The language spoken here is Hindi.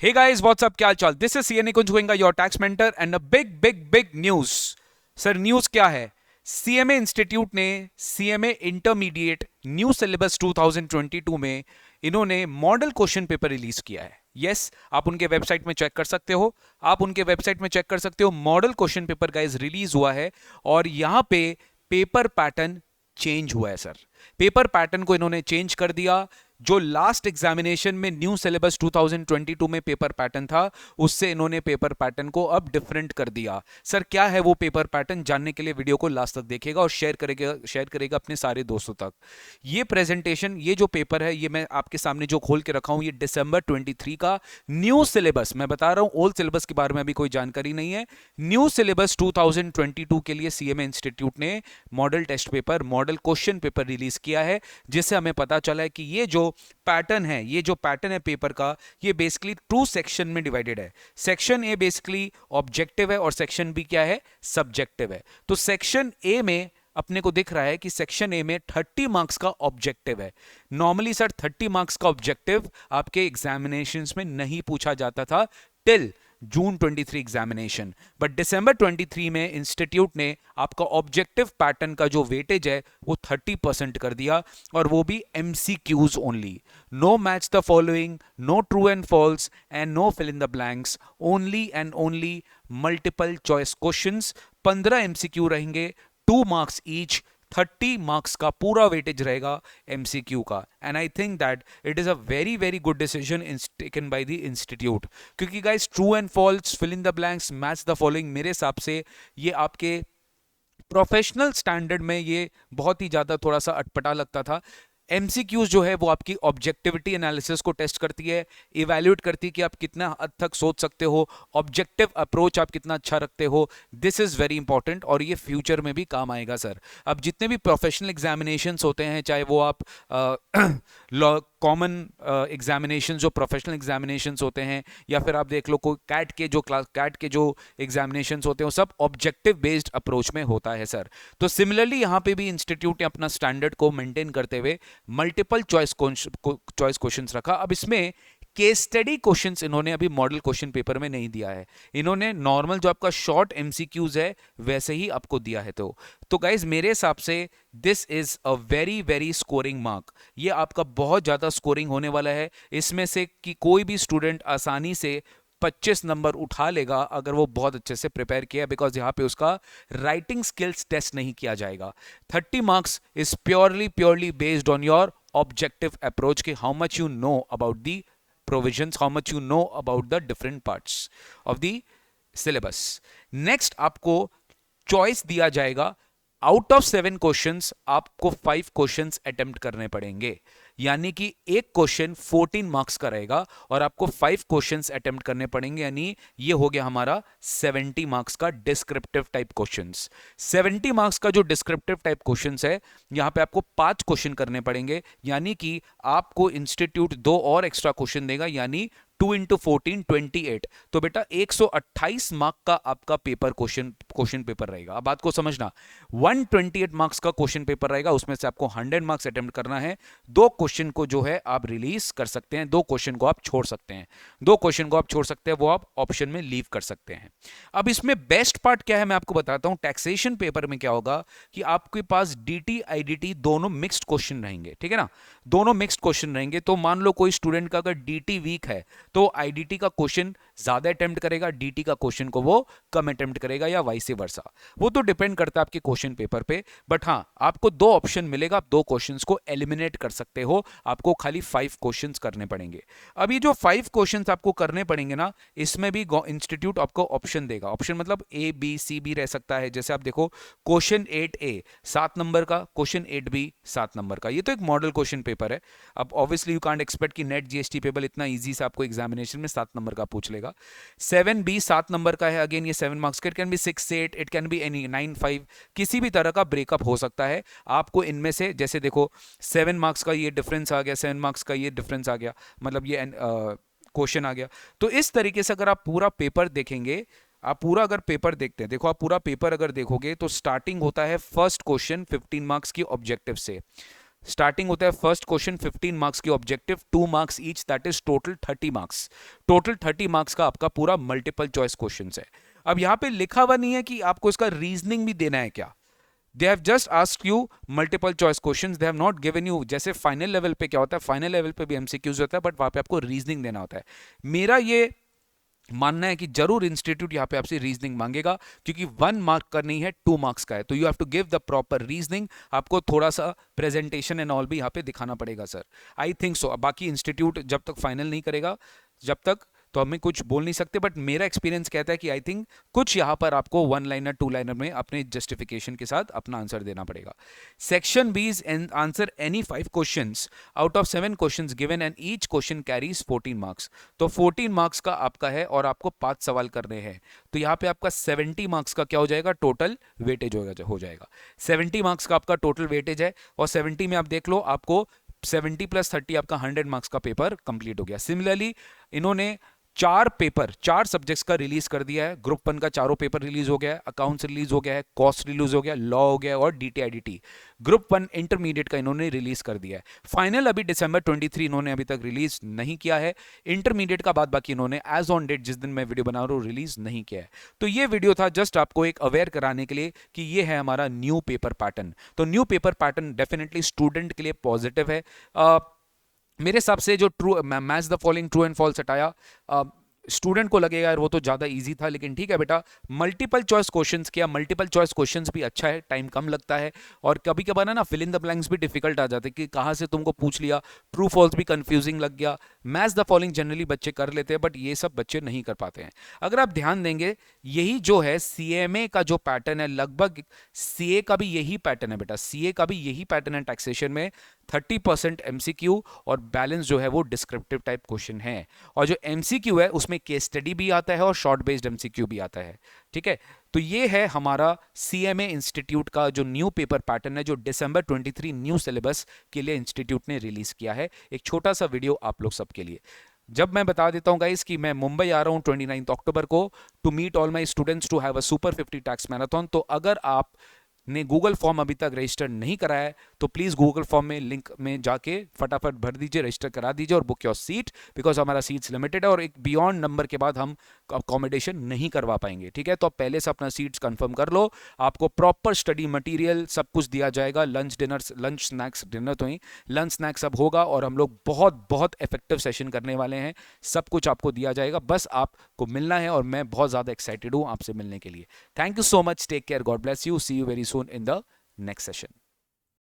Hey guys, what's up? क्या हाल चाल? This is CNA Kunj Goenka, your tax mentor, and a big news. Sir news क्या है? सीएमए इंस्टीट्यूट ने सीएमए इंटरमीडिएट न्यू सिलेबस 2022 में इन्होंने मॉडल क्वेश्चन पेपर रिलीज किया है। यस, आप उनके वेबसाइट में चेक कर सकते हो। Model question paper guys release हुआ है और यहां पे पेपर पैटर्न चेंज हुआ है सर। पेपर पैटर्न को इन्होंने चेंज कर दिया। जो लास्ट एग्जामिनेशन में न्यू सिलेबस 2022 में पेपर पैटर्न था, उससे इन्होंने पेपर पैटर्न को अब डिफरेंट कर दिया। सर क्या है वो पेपर पैटर्न, जानने के लिए वीडियो को लास्ट तक देखेगा और शेयर करेगा अपने सारे दोस्तों तक। ये प्रेजेंटेशन, ये जो पेपर है, ये मैं आपके सामने जो खोल के रखा हूं, ये दिसंबर 23 का न्यू सिलेबस, मैं बता रहा हूं ओल्ड सिलेबस के बारे में अभी कोई जानकारी नहीं है। न्यू सिलेबस 2022 के लिए सीएमए इंस्टीट्यूट ने model test paper, model question paper release किया है, जिससे हमें पता चला है कि ये जो पैटर्न है पेपर का, ये बेसिकली 2 सेक्शन में डिवाइडेड है। सेक्शन ए बेसिकली ऑब्जेक्टिव है और सेक्शन बी क्या है, सब्जेक्टिव है। तो सेक्शन ए में अपने को दिख रहा है कि सेक्शन ए में 30 मार्क्स का ऑब्जेक्टिव है। नॉर्मली सर 30 मार्क्स का ऑब्जेक्टिव आपके एग्जामिनेशंस में नहीं पूछा जाता था टिल जून 23 एग्जामिनेशन, बट दिसंबर 23 में इंस्टीट्यूट ने आपका ऑब्जेक्टिव पैटर्न का जो वेटेज है वो 30% कर दिया, और वो भी MCQs only. No match the following, no true and false and no fill in the blanks, only and only multiple choice questions. 15 MCQ रहेंगे, 2 मार्क्स ईच, 30 मार्क्स का पूरा वेटेज रहेगा एमसीक्यू का। And I think that it is a very good decision taken by the institute, क्योंकि guys true and false, fill in the blanks, match the following, मेरे हिसाब से ये आपके प्रोफेशनल स्टैंडर्ड में ये बहुत ही ज्यादा थोड़ा सा अटपटा लगता था। एमसीक्यूज जो है वो आपकी ऑब्जेक्टिविटी एनालिसिस को टेस्ट करती है, इवैल्यूएट करती है कि आप कितना हद तक सोच सकते हो, ऑब्जेक्टिव अप्रोच आप कितना अच्छा रखते हो। दिस इज वेरी इंपॉर्टेंट और ये फ्यूचर में भी काम आएगा सर। अब जितने भी प्रोफेशनल एग्जामिनेशंस होते हैं, चाहे वो आप कॉमन एग्जामिनेशन जो प्रोफेशनल एग्जामिनेशंस होते हैं, या फिर आप देख लो कोई कैट के जो एग्जामिनेशंस होते हैं, वो सब ऑब्जेक्टिव बेस्ड अप्रोच में होता है सर। तो सिमिलरली यहाँ पे भी इंस्टीट्यूट ने अपना स्टैंडर्ड को मेंटेन करते हुए मल्टीपल चॉइस क्वेश्चंस रखा। अब इसमें केस स्टडी क्वेश्चंस इन्होंने अभी मॉडल क्वेश्चन पेपर में नहीं दिया है, इन्होंने नॉर्मल जो आपका शॉर्ट एमसीक्यूज है वैसे ही आपको दिया है। तो गाइज मेरे हिसाब से this is a very scoring mark. ये आपका बहुत ज्यादा स्कोरिंग होने वाला है। इसमें से कि कोई भी स्टूडेंट आसानी से 25 नंबर उठा लेगा अगर वो बहुत अच्छे से प्रिपेयर किया, बिकॉज यहां पे उसका राइटिंग स्किल्स टेस्ट नहीं किया जाएगा। 30 marks is purely based on your objective approach, कि how much you know about the provisions, how much you know about the different parts of the syllabus. Next आपको choice दिया जाएगा। आउट ऑफ 7 क्वेश्चंस आपको 5 क्वेश्चंस अटेम्प्ट करने पड़ेंगे, यानी कि एक क्वेश्चन 14 मार्क्स का रहेगा और आपको 5 क्वेश्चंस अटेम्प्ट करने पड़ेंगे, यानी ये हो गया हमारा 70 मार्क्स का डिस्क्रिप्टिव टाइप क्वेश्चंस। 70 मार्क्स का जो डिस्क्रिप्टिव टाइप क्वेश्चंस है, यहां पे आपको 5 क्वेश्चन करने पड़ेंगे, यानी कि आपको इंस्टीट्यूट 2 और एक्स्ट्रा क्वेश्चन देगा, यानी 2 इंटू 14 28। तो बेटा 128 मार्क का आपका पेपर क्वेश्चन पेपर रहेगा। अब बात को समझना, 128 मार्क्स का क्वेश्चन पेपर रहेगा, उसमें से आपको 100 मार्क्स अटेम्प्ट करना है। 2 क्वेश्चन को जो है आप रिलीज कर सकते हैं, 2 क्वेश्चन को आप छोड़ सकते हैं, 2 क्वेश्चन को आप छोड़ सकते हैं, वो आप ऑप्शन में लीव कर सकते हैं। अब इसमें बेस्ट पार्ट क्या है मैं आपको बताता हूं। टैक्सेशन पेपर में क्या होगा कि आपके पास डीटी आईडीटी दोनों मिक्स्ड क्वेश्चन रहेंगे, ठीक है ना, दोनों मिक्स्ड क्वेश्चन रहेंगे। तो मान लो कोई स्टूडेंट का अगर डीटी वीक है तो आईडीटी का क्वेश्चन ज्यादा अटेम्प्ट करेगा, डीटी का क्वेश्चन को वो कम अटेम्प्ट करेगा, या वाइस वर्सा। वो तो डिपेंड करता है आपके क्वेश्चन पेपर पे, बट हाँ आपको 2 ऑप्शन मिलेगा, आप 2 क्वेश्चंस को एलिमिनेट कर सकते हो, आपको खाली 5 क्वेश्चंस करने पड़ेंगे। अब ये जो 5 क्वेश्चंस आपको करने पड़ेंगे ना, इसमें भी इंस्टीट्यूट आपको ऑप्शन देगा। ऑप्शन मतलब ए बी सी भी रह सकता है। जैसे आप देखो क्वेश्चन 8A 7 नंबर का, क्वेश्चन 8B 7 नंबर का। ये तो एक मॉडल क्वेश्चन पेपर है। अब ऑब्वियसली यू कांट एक्सपेक्ट कि नेट जीएसटी पेपर इतना इजी से आपको एग्जामिनेशन में 7 नंबर का पूछ लेगा। 7B 7 नंबर का है, अगेन ये 7 मार्क्स का। It can be 6 8, it can be any 9 5, किसी भी तरह का ब्रेकअप हो सकता है। आपको इनमें से जैसे देखो 7 मार्क्स का ये डिफरेंस आ गया, 7 मार्क्स का ये डिफरेंस आ गया, मतलब ये क्वेश्चन आ गया। तो इस तरीके से अगर आप पूरा पेपर देखेंगे, आप पूरा अगर पेपर देखते हैं, देखो आप पूरा पेपर अगर देखोगे तो स्टार्टिंग होता है फर्स्ट क्वेश्चन 15 मार्क्स की ऑब्जेक्टिव से, स्टार्टिंग होता है फर्स्ट क्वेश्चन 15 मार्क्स की, objective 2 marks each, that is total 30 marks. Total 30 marks का आपका पूरा मल्टीपल चॉइस क्वेश्चन है। अब यहां पे लिखा हुआ नहीं है कि आपको इसका रीजनिंग भी देना है क्या। They have just asked you multiple choice questions, they have not given you, जैसे फाइनल लेवल पे क्या होता है, फाइनल लेवल पे भी एमसीक्यूज होता है, बट वहां पे आपको रीजनिंग देना होता है। मेरा ये मानना है कि जरूर इंस्टीट्यूट यहाँ पे आपसे रीजनिंग मांगेगा, क्योंकि 1 मार्क का नहीं है, 2 मार्क्स का है, तो you have to give the proper reasoning. आपको थोड़ा सा प्रेजेंटेशन एंड ऑल भी यहाँ पे दिखाना पड़ेगा सर, आई थिंक सो। बाकी इंस्टीट्यूट जब तक फाइनल नहीं करेगा, जब तक तो हमें कुछ बोल नहीं सकते, बट मेरा एक्सपीरियंस कहता है कि आई थिंक कुछ यहाँ पर आपको 1 लाइनर 2 लाइनर में अपने जस्टिफिकेशन के साथ अपना आंसर देना पड़ेगा। Section B is answer any 5 questions out of 7 questions given and each question carries 14 marks. तो 14 मार्क्स का आपका है और आपको 5 सवाल करने हैं, तो यहाँ पे आपका 70 मार्क्स का क्या हो जाएगा, टोटल वेटेज हो जाएगा। 70 मार्क्स का आपका टोटल वेटेज है, और 70 में आप देख लो आपको 70 + 30 आपका 100 मार्क्स का पेपर कंप्लीट हो गया। सिमिलरली इन्होंने 4 सब्जेक्ट्स का रिलीज कर दिया है। ग्रुप 1 का चारों पेपर रिलीज हो गया है, अकाउंट्स रिलीज हो गया है, कॉस्ट रिलीज हो गया, लॉ हो गया और डीटीआईडीटी। ग्रुप 1 इंटरमीडिएट का इन्होंने रिलीज कर दिया है। फाइनल अभी दिसंबर 23 इन्होंने अभी तक रिलीज नहीं किया है। इंटरमीडिएट का बाद बाकी इन्होंने एज ऑन डेट जिस दिन मैं वीडियो बना रहा हूँ रिलीज नहीं किया है। तो ये वीडियो था जस्ट आपको एक अवेयर कराने के लिए कि ये है हमारा न्यू पेपर पैटर्न। तो new paper pattern definitely student के लिए पॉजिटिव है। मेरे हिसाब से जो true match the following true and false हटाया, स्टूडेंट को लगेगा यार वो तो ज़्यादा इजी था, लेकिन ठीक है बेटा, मल्टीपल चॉइस क्वेश्चंस किया। मल्टीपल चॉइस क्वेश्चंस भी अच्छा है, टाइम कम लगता है, और कभी कभार ना फिल इन द ब्लैंक्स भी डिफिकल्ट आ जाते हैं कि कहाँ से तुमको पूछ लिया, ट्रू फॉल्स भी कंफ्यूजिंग लग गया। मैच द फॉलोइंग जनरली बच्चे कर लेते हैं, बट ये सब बच्चे नहीं कर पाते हैं। अगर आप ध्यान देंगे, यही जो है सीएमए का जो पैटर्न है, लगभग सीए का भी यही पैटर्न है बेटा, सीए का भी यही पैटर्न है। टैक्सेशन में 30% एमसीक्यू और बैलेंस जो है वो डिस्क्रिप्टिव टाइप क्वेश्चन है, और जो एमसीक्यू है उसमें केस स्टडी भी आता है और शॉर्ट बेस्ड एमसीक्यू भी आता है। ठीक है, तो ये है हमारा सीएमए इंस्टीट्यूट का जो न्यू पेपर पैटर्न है, जो दिसंबर 23 न्यू सिलेबस के लिए इंस्टीट्यूट ने रिलीज किया है। एक छोटा सा वीडियो आप लोग सबके लिए। जब मैं बता देता हूं गाइस कि मैं मुंबई आ रहा हूं 29 अक्टूबर को to meet all my students to have a super 50 tax marathon. तो अगर आप ने गूगल फॉर्म अभी तक रजिस्टर नहीं कराया है तो प्लीज गूगल फॉर्म में लिंक में जाके फटाफट भर दीजिए, रजिस्टर करा दीजिए और बुक योर सीट, बिकॉज हमारा सीट्स लिमिटेड है और एक बियॉन्ड नंबर के बाद हम अकोमोडेशन नहीं करवा पाएंगे। ठीक है, तो आप पहले से अपना सीट्स कंफर्म कर लो। आपको प्रॉपर स्टडी मटेरियल सब कुछ दिया जाएगा, lunch dinner, lunch snacks, dinner तो ही लंच स्नैक्स सब होगा, और हम लोग बहुत बहुत इफेक्टिव सेशन करने वाले हैं। सब कुछ आपको दिया जाएगा, बस आपको मिलना है, और मैं बहुत ज़्यादा एक्साइटेड हूँ आपसे मिलने के लिए। Thank you so much, take care, God bless you, see you very soon in the next session.